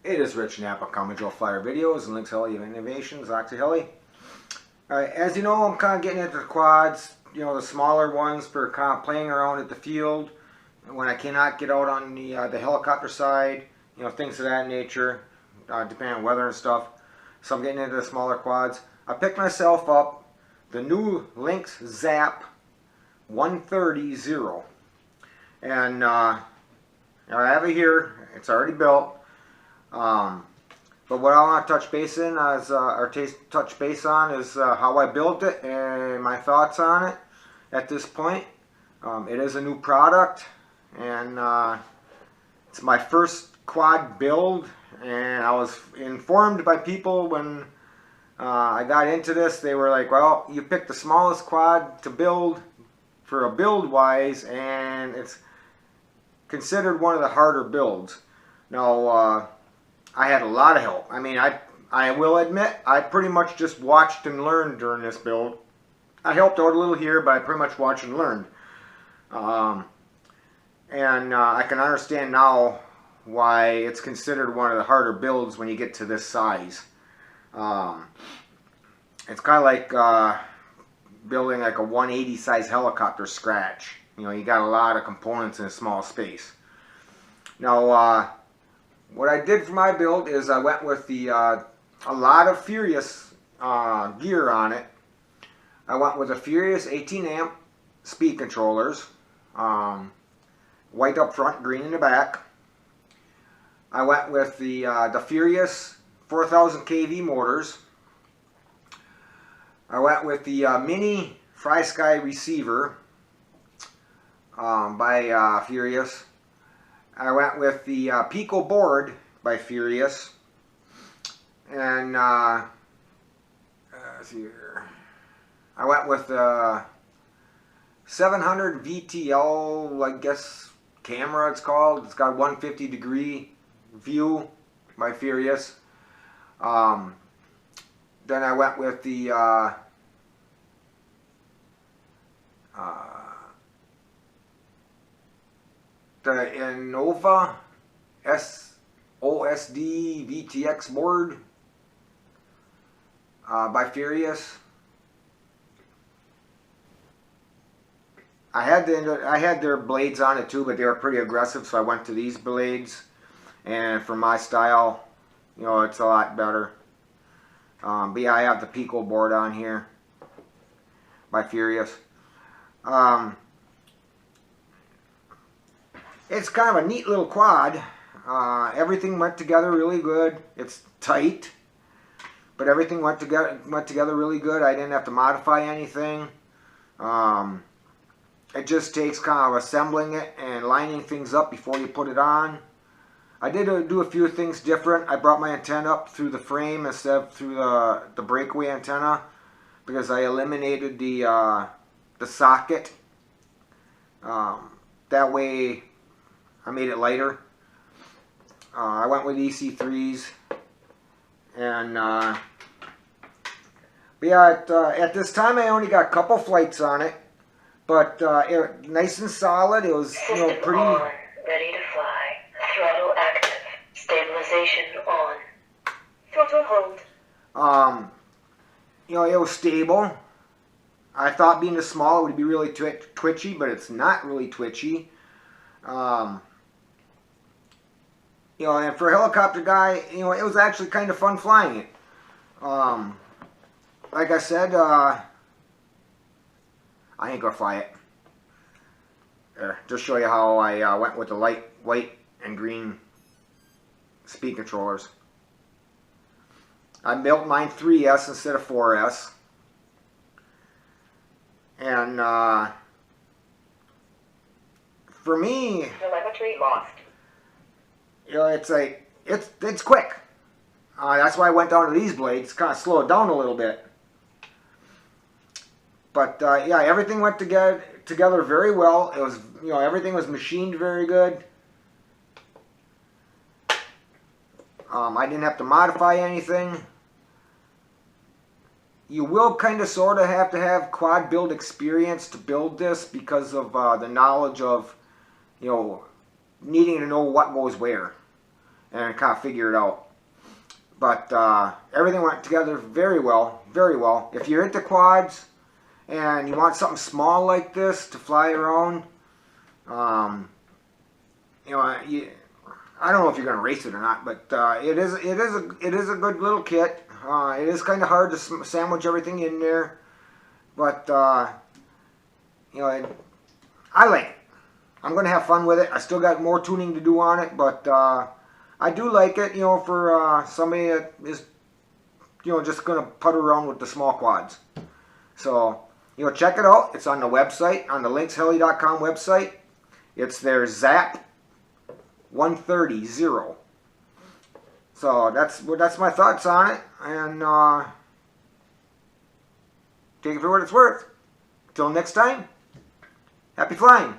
It is Rich Napa, Common Joe Flyer Videos and Lynx ZAP Innovations, Octaheli. Alright, as you know, I'm kind of getting into the quads, you know, the smaller ones for kind of playing around at the field when I cannot get out on the helicopter side, you know, things of that nature, depending on weather and stuff. So I'm getting into the smaller quads. I picked myself up the new Lynx ZAP 130-0. And I have it here. It's already built. But what I want to touch base on is how I built it and my thoughts on it at this point. It is a new product, and it's my first quad build, and I was informed by people when I got into this. They were like, well, you picked the smallest quad to build for a build wise, and it's considered one of the harder builds. Now, I had a lot of help. I mean, I will admit, I pretty much just watched and learned during this build. I helped out a little here, but I pretty much watched and learned. I can understand now why it's considered one of the harder builds when you get to this size. It's kind of like building like a 180 size helicopter scratch. You know, you got a lot of components in a small space. Now, what I did for my build is I went with the a lot of Furious gear on it. I went with a Furious 18 amp speed controllers, white up front, green in the back. I went with the Furious 4000 kV motors. I went with the mini FlySky receiver by Furious. I went with the Pico board by Furious, and let's see here. I went with the 700 VTL, I guess, camera it's called. It's got a 150-degree view by Furious. Then I went with the Innova OSD VTX board by Furious. I had their blades on it too, but they were pretty aggressive, so I went to these blades. And for my style, you know, it's a lot better. But yeah, I have the Pico board on here by Furious. It's kind of a neat little quad. Everything went together really good. It's tight, but everything went together really good. I didn't have to modify anything. It just takes kind of assembling it and lining things up before you put it on. I did do a few things different. I brought my antenna up through the frame instead of through the breakaway antenna, because I eliminated the socket. That way I made it lighter. I went with EC3s, and but yeah, at this time I only got a couple flights on it, but nice and solid. It was, you know, pretty. On, ready to fly. Throttle active. Stabilization on. Throttle hold. You know, it was stable. I thought being this small it would be really twitchy, but it's not really twitchy. You know, and for a helicopter guy, you know, it was actually kind of fun flying it. Like I said, I ain't gonna fly it. Just show you how I went with the light white and green speed controllers. I built mine 3S instead of 4S. And for me, telemetry lost. You know, it's like it's quick. That's why I went down to these blades, kind of slow it down a little bit. But yeah, everything went together very well. It was, you know, everything was machined very good. I didn't have to modify anything. You will kind of sort of have to have quad build experience to build this because of the knowledge of, you know, needing to know what goes where. and kind of figure it out. But everything went together very well, very well. If you're into quads and you want something small like this to fly around, you know, I don't know if you're going to race it or not, but it is a good little kit. It is kind of hard to sandwich everything in there, but you know, I like it. I'm going to have fun with it. I still got more tuning to do on it, but I do like it, you know, for somebody that is, you know, just going to putter around with the small quads. So, you know, check it out. It's on the website, on the lynxheli.com website. It's their ZAP 130. So that's my thoughts on it, and take it for what it's worth. Till next time, happy flying.